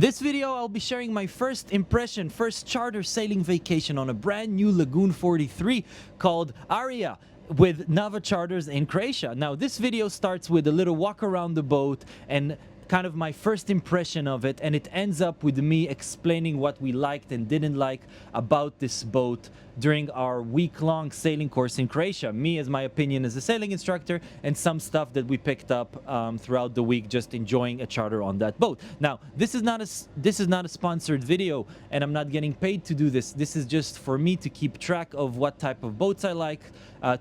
this video, I'll be sharing my first charter sailing vacation on a brand new Lagoon 43 called Aria with Nava Charters in Croatia. Now, this video starts with a little walk around the boat and kind of my first impression of it, and it ends up with me explaining what we liked and didn't like about this boat during our week-long sailing course in Croatia. Me, as my opinion as a sailing instructor, and some stuff that we picked up throughout the week just enjoying a charter on that boat. Now, this is not a sponsored video, and I'm not getting paid to do this. This is just for me to keep track of what type of boats I like,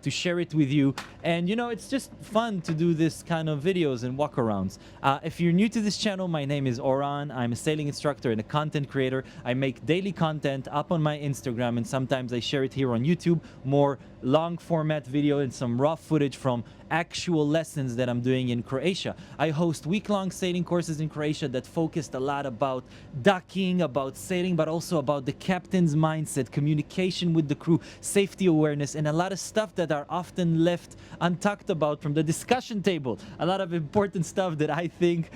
to share it with you, and you know, it's just fun to do this kind of videos and walk-arounds. If you're new to this channel, my name is Oran. I'm a sailing instructor and a content creator. I make daily content up on my Instagram, and sometimes I share it here on YouTube, more long format video and some raw footage from actual lessons that I'm doing in Croatia. I host week-long sailing courses in Croatia that focused a lot about docking, about sailing, but also about the captain's mindset, communication with the crew, safety awareness, and a lot of stuff that are often left untalked about from the discussion table. A lot of important stuff that I think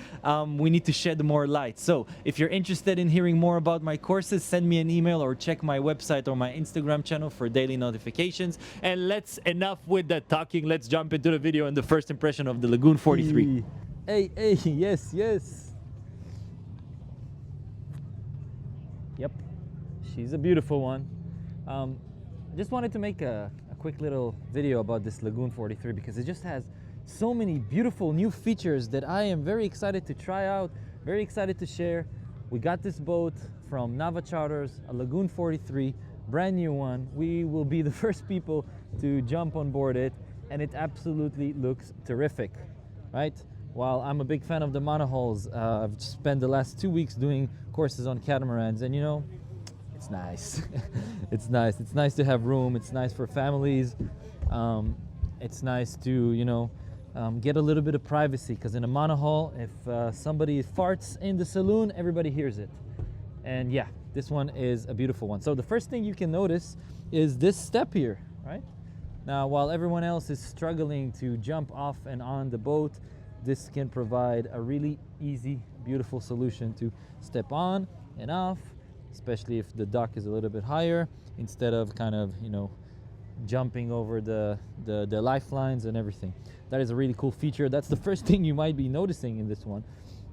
we need to shed more light. So if you're interested in hearing more about my courses, send me an email or check my website or my Instagram channel for daily notifications. And enough with the talking. Let's jump into the video and the first impression of the Lagoon 43. Hey, yes. Yep, she's a beautiful one. I just wanted to make a quick little video about this Lagoon 43 because it just has so many beautiful new features that I am very excited to try out, very excited to share. We got this boat from Nava Charters, a Lagoon 43, brand new one. We will be the first people to jump on board it, and it absolutely looks terrific, right? While I'm a big fan of the monohulls, I've spent the last 2 weeks doing courses on catamarans, and you know, it's nice. It's nice to have room. It's nice for families. It's nice to, you know, get a little bit of privacy, because in a monohull, if somebody farts in the saloon, everybody hears it. And yeah, this one is a beautiful one. So the first thing you can notice is this step here, right? Now, while everyone else is struggling to jump off and on the boat, this can provide a really easy, beautiful solution to step on and off, especially if the dock is a little bit higher, instead of kind of, you know, jumping over the lifelines and everything. That is a really cool feature. That's the first thing you might be noticing in this one,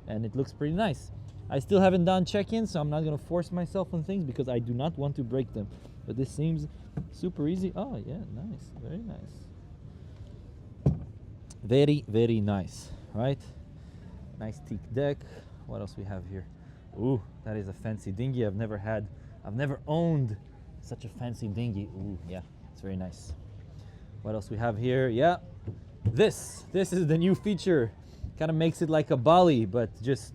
and it looks pretty nice. I still haven't done check-in, so I'm not going to force myself on things because I do not want to break them. But this seems super easy. Oh yeah, nice, very nice. Very nice, right? Nice teak deck. What else we have here? Ooh, that is a fancy dinghy. I've never owned such a fancy dinghy. Ooh, yeah, it's very nice. What else we have here? Yeah, this is the new feature. Kind of makes it like a Bali, but just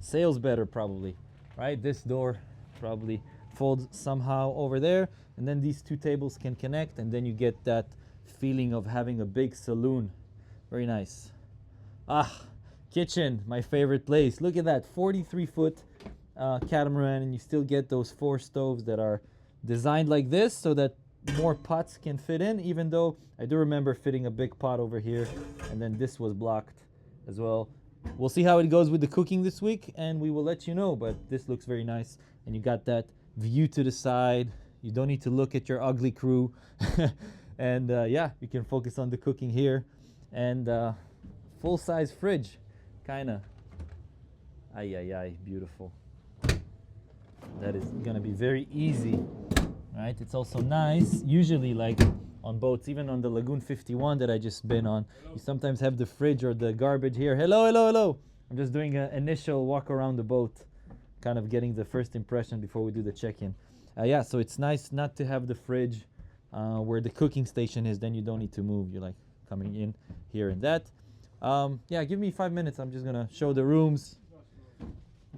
sails better probably, right? This door probably folds somehow over there, and then these two tables can connect, and then you get that feeling of having a big saloon. Very nice. Kitchen, my favorite place. Look at that, 43-foot catamaran, and you still get those 4 stoves that are designed like this so that more pots can fit in, even though I do remember fitting a big pot over here, and then this was blocked as well. We'll see how it goes with the cooking this week, and we will let you know, but this looks very nice, and you got that view to the side. You don't need to look at your ugly crew. And yeah, you can focus on the cooking here. And full-size fridge, kinda. Beautiful. That is gonna be very easy, right? It's also nice, usually like on boats, even on the Lagoon 51 that I just been on, you sometimes have the fridge or the garbage here. Hello. I'm just doing an initial walk around the boat, kind of getting the first impression before we do the check-in. Yeah, so it's nice not to have the fridge where the cooking station is, then you don't need to move. You're like coming in here and that. Yeah, give me 5 minutes. I'm just gonna show the rooms,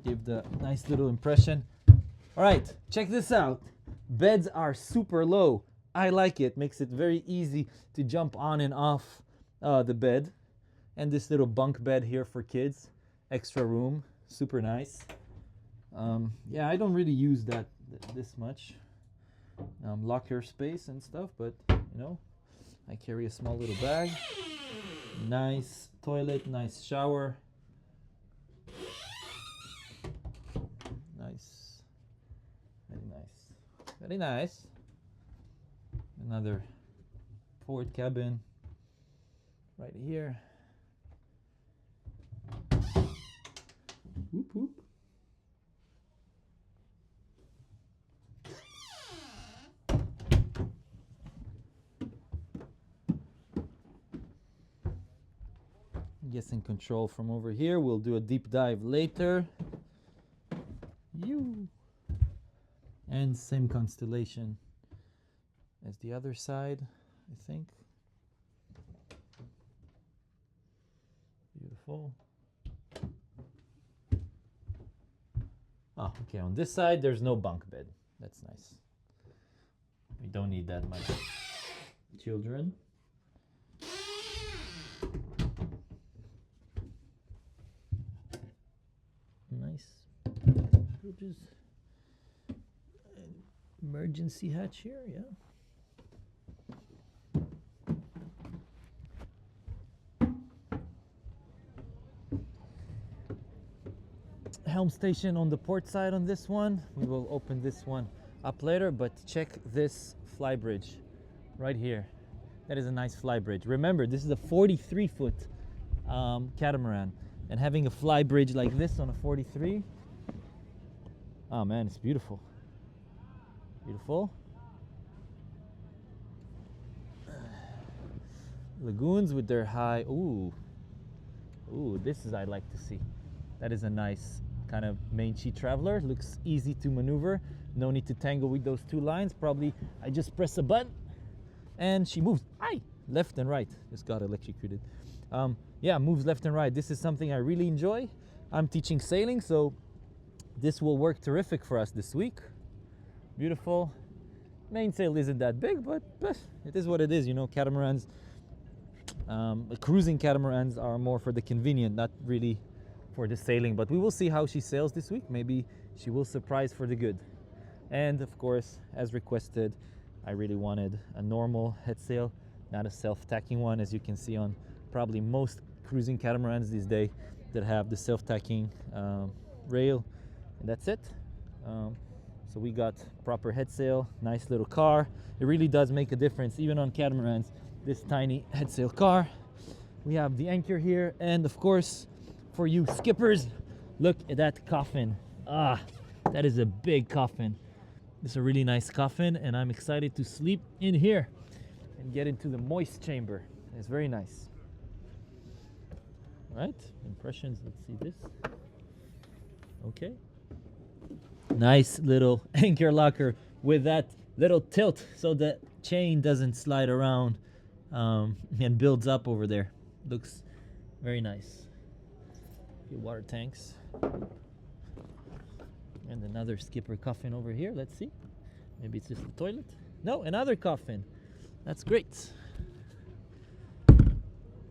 give the nice little impression. All right, check this out. Beds are super low. I like it. Makes it very easy to jump on and off the bed. And this little bunk bed here for kids. Extra room. Super nice. Yeah, I don't really use this much. Locker space and stuff, but you know, I carry a small little bag. Nice toilet, nice shower. Very nice. Another forward cabin right here. Whoop, whoop. Guessing control from over here. We'll do a deep dive later. And same constellation as the other side, I think. Beautiful. Oh, okay, on this side there's no bunk bed. That's nice. We don't need that much children. Nice. Bridges. Emergency hatch here, yeah. Helm station on the port side on this one. We will open this one up later, but check this fly bridge right here. That is a nice fly bridge. Remember, this is a 43-foot catamaran, and having a fly bridge like this on a 43, oh man, it's beautiful. Beautiful. Lagoons with their high, ooh, this is I'd like to see. That is a nice kind of main sheet traveler. Looks easy to maneuver. No need to tangle with those two lines. Probably I just press a button and she moves. Aye, left and right. Just got electrocuted. Yeah, moves left and right. This is something I really enjoy. I'm teaching sailing, so this will work terrific for us this week. Beautiful. Mainsail isn't that big, but it is what it is. You know, catamarans, cruising catamarans are more for the convenient, not really for the sailing. But we will see how she sails this week. Maybe she will surprise for the good. And of course, as requested, I really wanted a normal head sail, not a self-tacking one, as you can see on probably most cruising catamarans these days that have the self-tacking rail. And that's it. So we got proper head sail, nice little car. It really does make a difference, even on catamarans, this tiny head sail car. We have the anchor here, and of course, for you skippers, look at that coffin. Ah, that is a big coffin. It's a really nice coffin, and I'm excited to sleep in here and get into the moist chamber. It's very nice. All right, impressions, let's see this. Okay. Nice little anchor locker with that little tilt so the chain doesn't slide around and builds up over there. Looks very nice. Few water tanks. And another skipper coffin over here. Let's see. Maybe it's just the toilet. No, another coffin. That's great.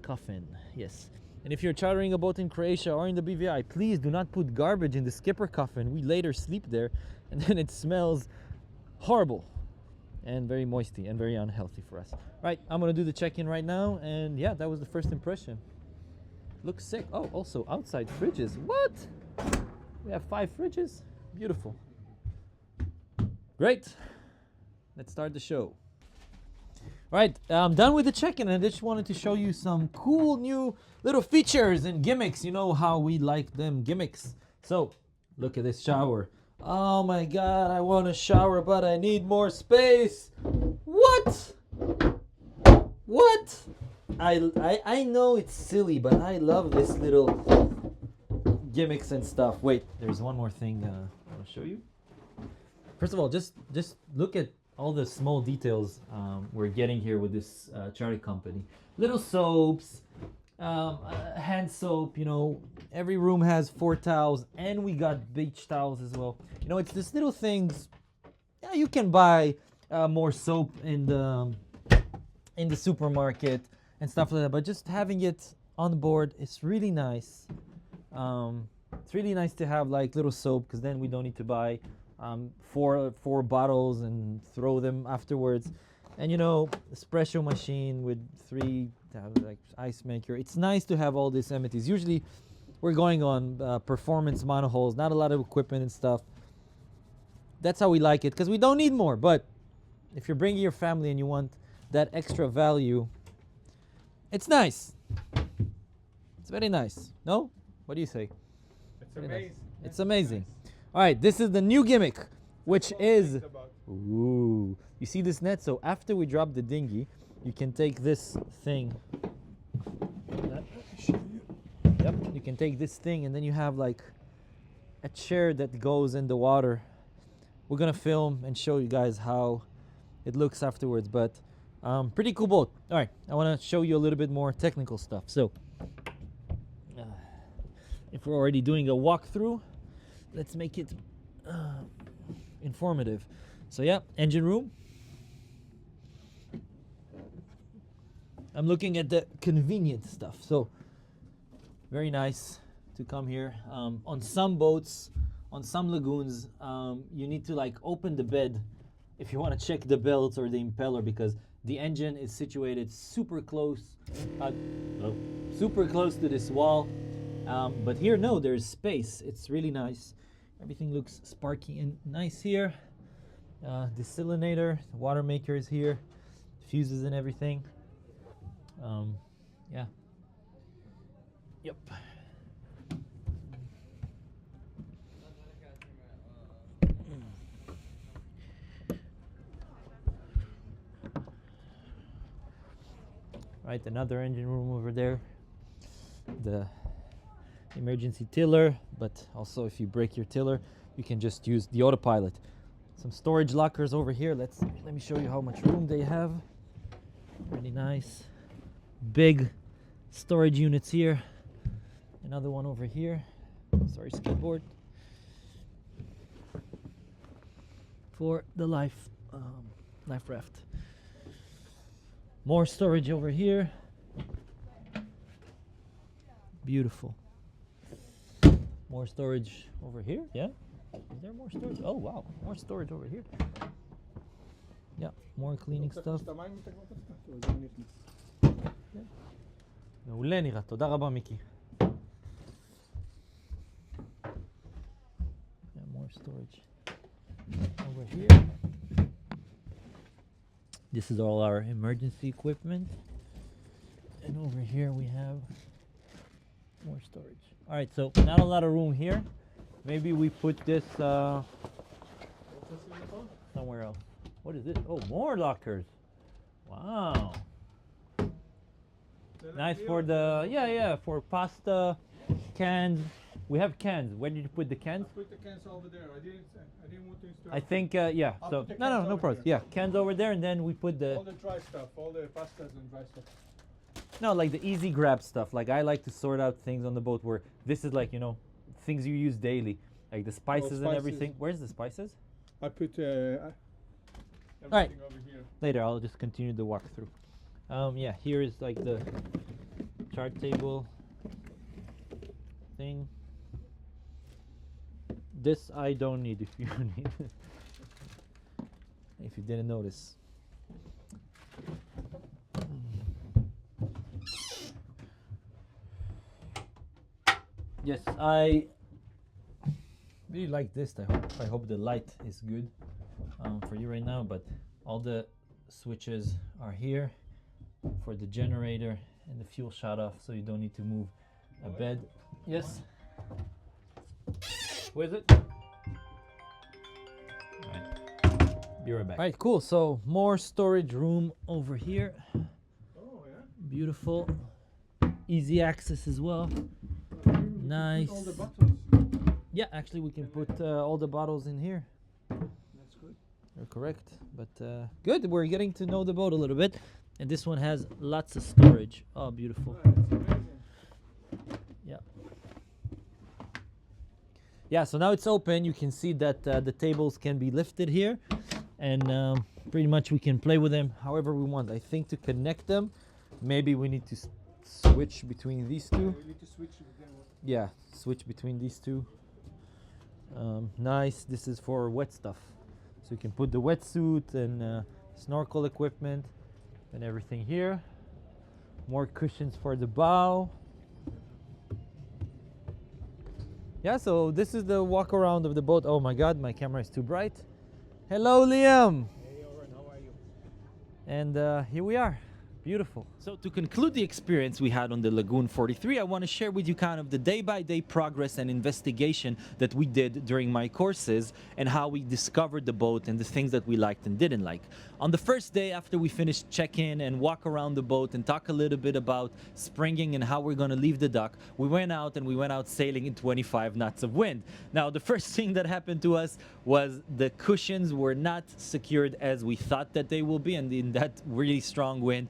Coffin, yes. And if you're chartering a boat in Croatia or in the BVI, please do not put garbage in the skipper coffin. We later sleep there, and then it smells horrible and very moisty and very unhealthy for us. Right, I'm gonna do the check-in right now, and yeah, that was the first impression. Looks sick. Oh, also outside fridges. What? We have 5 fridges. Beautiful. Great. Let's start the show. Right, I'm done with the check-in, and I just wanted to show you some cool new little features and gimmicks. You know how we like them gimmicks. So, look at this shower. Oh my god, I want a shower, but I need more space. What? What? I know it's silly, but I love this little gimmicks and stuff. Wait, there's one more thing I'll show you. First of all, just look at all the small details we're getting here with this charter company. Little soaps, hand soap, you know, every room has 4 towels, and we got beach towels as well. You know, it's these little things. Yeah, you can buy more soap in the supermarket and stuff like that, but just having it on board is really nice. It's really nice to have like little soap, because then we don't need to buy four bottles and throw them afterwards. And you know, espresso machine with 3 like ice maker. It's nice to have all these amenities. Usually we're going on performance monohulls, not a lot of equipment and stuff. that's how we like it, because we don't need more. But if you're bringing your family and you want that extra value, it's nice. It's very nice. No? What do you say? It's Very amazing. nice. It's amazing. All right, this is the new gimmick, which is, ooh, you see this net? So after we drop the dinghy, you can take this thing. Yep, you can take this thing, and then you have like a chair that goes in the water. We're gonna film and show you guys how it looks afterwards, but pretty cool boat. All right, I want to show you a little bit more technical stuff. So if we're already doing a walkthrough, let's make it informative. So yeah, engine room. I'm looking at the convenient stuff. So very nice to come here. On some boats, on some lagoons, you need to like open the bed if you want to check the belts or the impeller, because the engine is situated super close to this wall. But here, no, there's space. It's really nice. Everything looks sparky and nice here. Desalinator, the water maker is here, fuses and everything. Yeah. Yep. Right, another engine room over there. The emergency tiller, but also if you break your tiller, you can just use the autopilot. Some storage lockers over here. Let me show you how much room they have. Really nice. Big storage units here. Another one over here. Sorry, skateboard. For the life raft. More storage over here. Beautiful. More storage over here. Yeah. Is there more storage? Oh wow, more storage over here. Yeah, more cleaning stuff. מעולה נראה, תודה רבה מיקי. More storage over here. This is all our emergency equipment. And over here we have more storage. All right, so not a lot of room here. Maybe we put this somewhere else. What is this? Oh, more lockers. Wow. Nice for the, yeah, for pasta, cans. We have cans. Where did you put the cans? I put the cans over there. I didn't want to install. I think, yeah. So no problem. Yeah, cans over there, and then we put all the dry stuff, all the pastas and dry stuff. No, like the easy grab stuff. Like I like to sort out things on the boat where this is like, you know, things you use daily, like the spices and everything. Where's the spices? I put everything right. over here. Later, I'll just continue the walkthrough. Yeah, here is like the chart table thing. This I don't need if you need it. If you didn't notice. Yes, I really like this. I hope the light is good for you right now, but all the switches are here for the generator and the fuel shut off, so you don't need to move a bed. Yes. Where is it? All right. Be right back. All right, cool. So more storage room over here. Oh yeah. Beautiful. Easy access as well. Nice. All the bottles. Yeah, actually we can put all the bottles in here. That's good. You're correct. But good, we're getting to know the boat a little bit. And this one has lots of storage. Oh, beautiful. Oh, that's amazing. Yeah. Yeah, so now it's open. You can see that the tables can be lifted here. And pretty much we can play with them however we want. I think to connect them, maybe we need to switch between these two. We need to switch again. Yeah, switch between these two. Nice. This is for wet stuff. So you can put the wetsuit and snorkel equipment and everything here. More cushions for the bow. Yeah, so this is the walk around of the boat. Oh my God, my camera is too bright. Hello, Liam. Hey, Oren, how are you? And here we are. Beautiful. So to conclude the experience we had on the Lagoon 43, I want to share with you kind of the day-by-day progress and investigation that we did during my courses and how we discovered the boat and the things that we liked and didn't like. On the first day after we finished check-in and walk around the boat and talk a little bit about springing and how we're going to leave the dock, we went out sailing in 25 knots of wind. Now the first thing that happened to us was the cushions were not secured as we thought that they will be, and in that really strong wind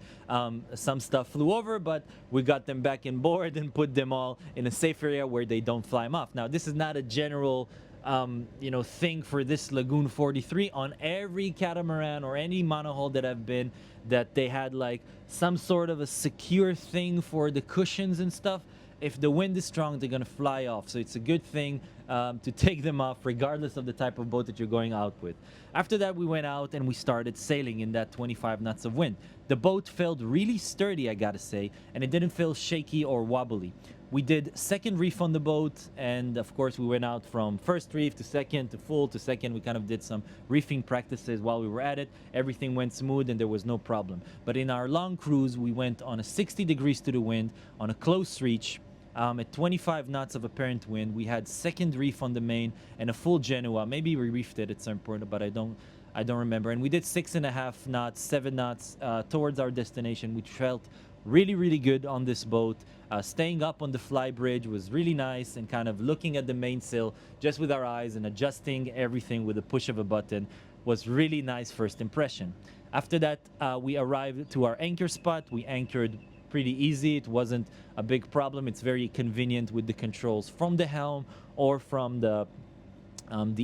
some stuff flew over, but we got them back in board and put them all in a safe area where they don't fly off. Now this is not a general thing for this Lagoon 43. On every catamaran or any monohull that I've been, that they had like some sort of a secure thing for the cushions and stuff. If the wind is strong, they're gonna fly off. So it's a good thing to take them off regardless of the type of boat that you're going out with. After that, we went out and we started sailing in that 25 knots of wind. The boat felt really sturdy, I gotta say, and it didn't feel shaky or wobbly. We did second reef on the boat, and of course we went out from first reef to second to full to second. We kind of did some reefing practices while we were at it. Everything went smooth and there was no problem. But in our long cruise, we went on a 60 degrees to the wind on a close reach. At 25 knots of apparent wind, we had second reef on the main and a full Genoa. Maybe we reefed it at some point, but I don't remember. And we did 6.5 knots, 7 knots towards our destination, which felt really, really good on this boat. Staying up on the fly bridge was really nice, and kind of looking at the mainsail just with our eyes and adjusting everything with a push of a button was really nice first impression. After that, we arrived to our anchor spot. We anchored pretty easy. It wasn't a big problem. It's very convenient with the controls from the helm or from the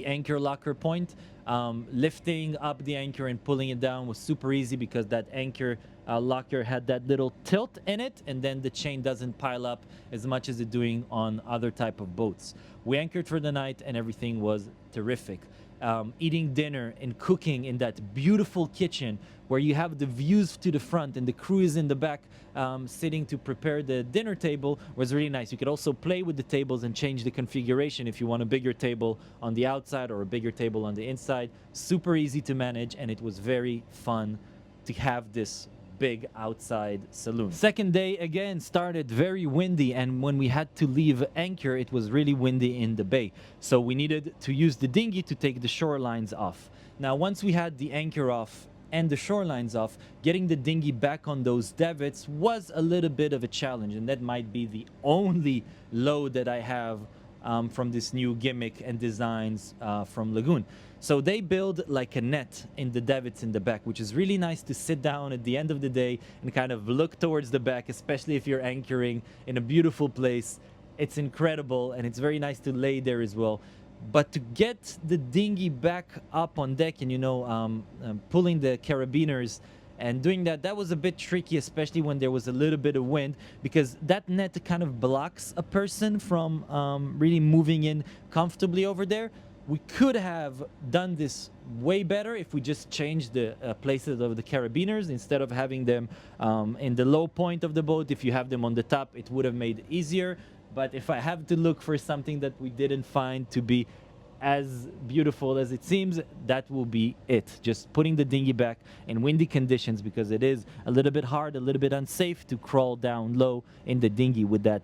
anchor locker point. Lifting up the anchor and pulling it down was super easy because that anchor locker had that little tilt in it, and then the chain doesn't pile up as much as it's doing on other type of boats. We anchored for the night and everything was terrific. Eating dinner and cooking in that beautiful kitchen where you have the views to the front and the crew is in the back sitting to prepare the dinner table was really nice. You could also play with the tables and change the configuration if you want a bigger table on the outside or a bigger table on the inside. Super easy to manage, and it was very fun to have this big outside saloon. Second day again started very windy, and when we had to leave anchor, it was really windy in the bay. So we needed to use the dinghy to take the shorelines off. Now, once we had the anchor off and the shorelines off, getting the dinghy back on those davits was a little bit of a challenge, and that might be the only load that I have from this new gimmick and designs from Lagoon. So they build like a net in the davits in the back, which is really nice to sit down at the end of the day and kind of look towards the back, especially if you're anchoring in a beautiful place. It's incredible, and it's very nice to lay there as well. But to get the dinghy back up on deck and, pulling the carabiners and doing that was a bit tricky, especially when there was a little bit of wind, because that net kind of blocks a person from really moving in comfortably over there. We could have done this way better if we just changed the places of the carabiners. Instead of having them in the low point of the boat, if you have them on the top, it would have made it easier. But if I have to look for something that we didn't find to be as beautiful as it seems, that will be it. Just putting the dinghy back in windy conditions, because it is a little bit hard, a little bit unsafe to crawl down low in the dinghy with that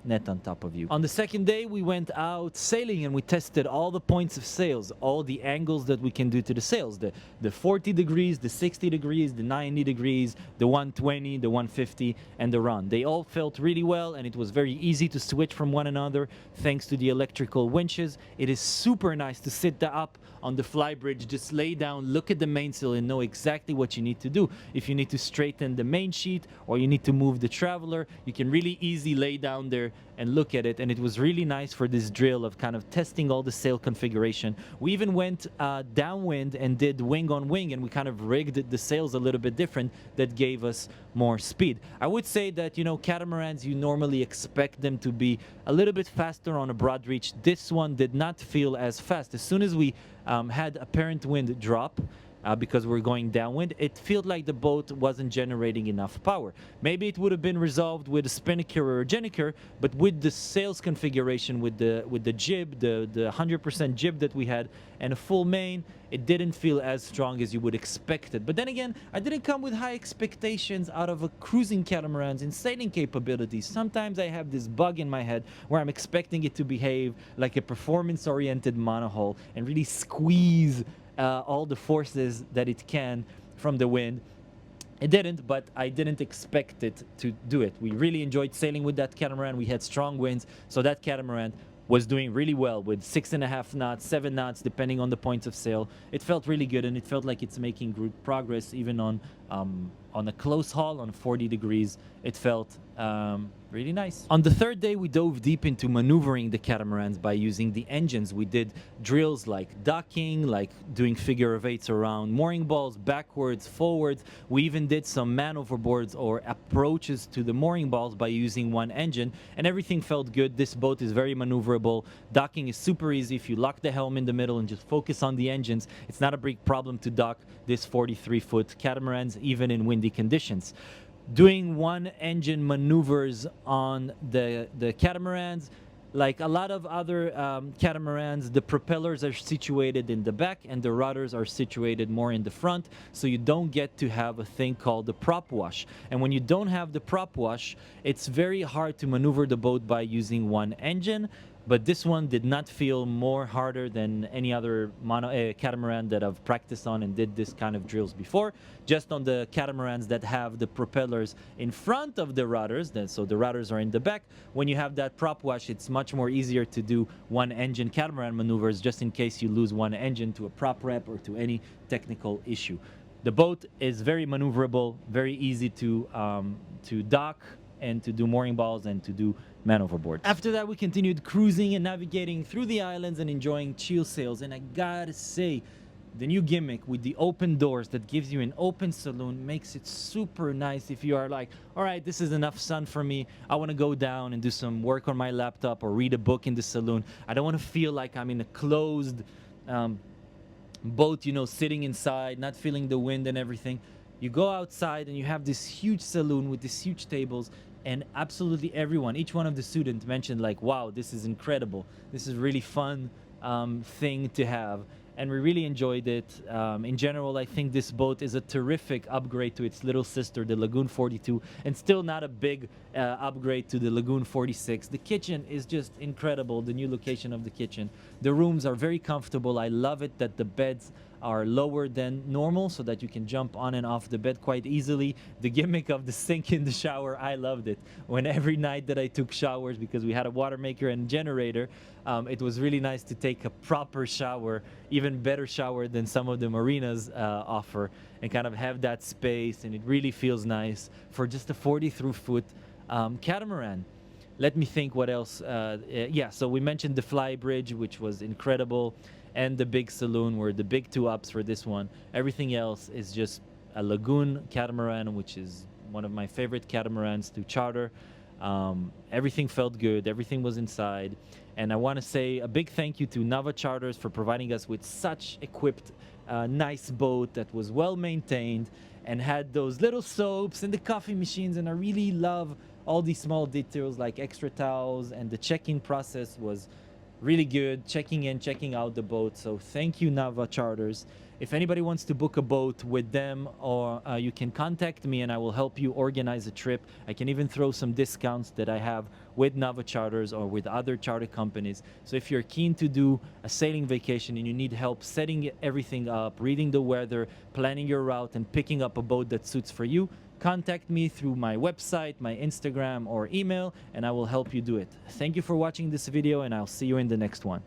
net on top of you. On the second day, we went out sailing and we tested all the points of sails, all the angles that we can do to the sails, the 40 degrees, the 60 degrees, the 90 degrees, the 120, the 150, and the run. They all felt really well, and it was very easy to switch from one another thanks to the electrical winches. It is super nice to sit up on the fly bridge, just lay down, look at the mainsail, and know exactly what you need to do. If you need to straighten the main sheet or you need to move the traveler, you can really easily lay down there and look at it. And it was really nice for this drill of kind of testing all the sail configuration. We even went downwind and did wing on wing, and we kind of rigged the sails a little bit different. That gave us more speed. I would say that, catamarans, you normally expect them to be a little bit faster on a broad reach. This one did not feel as fast. As soon as we had apparent wind drop, because we're going downwind, it felt like the boat wasn't generating enough power. Maybe it would have been resolved with a spinnaker or a gennaker, but with the sails configuration, with the jib, the 100% jib that we had, and a full main, it didn't feel as strong as you would expect it. But then again, I didn't come with high expectations out of a cruising catamaran's in sailing capabilities. Sometimes I have this bug in my head where I'm expecting it to behave like a performance-oriented monohull and really squeeze all the forces that it can from the wind. It didn't, but I didn't expect it to do it. We really enjoyed sailing with that catamaran. We had strong winds, so that catamaran was doing really well with 6.5 knots, 7 knots, depending on the points of sail. It felt really good, and it felt like it's making good progress even on a close haul on 40 degrees. It felt really nice. On the third day, we dove deep into maneuvering the catamarans by using the engines. We did drills like docking, like doing figure of eights around mooring balls, backwards, forwards. We even did some man overboards or approaches to the mooring balls by using one engine, and everything felt good. This boat is very maneuverable. Docking is super easy. If you lock the helm in the middle and just focus on the engines, it's not a big problem to dock this 43-foot catamarans, even in windy conditions. Doing one engine maneuvers on the catamarans, like a lot of other catamarans, the propellers are situated in the back and the rudders are situated more in the front, so you don't get to have a thing called the prop wash. And when you don't have the prop wash, it's very hard to maneuver the boat by using one engine. But this one did not feel more harder than any other catamaran that I've practiced on and did this kind of drills before. Just on the catamarans that have the propellers in front of the rudders, so the rudders are in the back. When you have that prop wash, it's much more easier to do one engine catamaran maneuvers, just in case you lose one engine to a prop rep or to any technical issue. The boat is very maneuverable, very easy to dock and to do mooring balls and to do man overboard. After that, we continued cruising and navigating through the islands and enjoying chill sails. And I gotta say, the new gimmick with the open doors that gives you an open saloon makes it super nice if you are like, all right, this is enough sun for me. I want to go down and do some work on my laptop or read a book in the saloon. I don't want to feel like I'm in a closed boat, you know, sitting inside, not feeling the wind and everything. You go outside and you have this huge saloon with these huge tables, and absolutely everyone, each one of the students mentioned like, wow, this is incredible. This is really fun thing to have. And we really enjoyed it. In general, I think this boat is a terrific upgrade to its little sister, the Lagoon 42, and still not a big upgrade to the Lagoon 46. The kitchen is just incredible, the new location of the kitchen. The rooms are very comfortable. I love it that the beds are lower than normal so that you can jump on and off the bed quite easily. The gimmick of the sink in the shower, I loved it. When every night that I took showers, because we had a water maker and generator, it was really nice to take a proper shower, even better shower than some of the marinas offer, and kind of have that space, and it really feels nice for just a 43-foot catamaran. Let me think what else. Yeah, so we mentioned the fly bridge, which was incredible, and the big saloon were the big two ups for this one. Everything else is just a Lagoon catamaran, which is one of my favorite catamarans to charter. Everything felt good, everything was inside, and I want to say a big thank you to Nava Charters for providing us with such equipped nice boat that was well maintained and had those little soaps and the coffee machines, and I really love all these small details like extra towels, and the check-in process was really good, checking in, checking out the boat. So thank you, Nava Charters. If anybody wants to book a boat with them, or you can contact me and I will help you organize a trip. I can even throw some discounts that I have with Nava Charters or with other charter companies. So if you're keen to do a sailing vacation and you need help setting everything up, reading the weather, planning your route, and picking up a boat that suits for you, contact me through my website, my Instagram, or email, and I will help you do it. Thank you for watching this video, and I'll see you in the next one.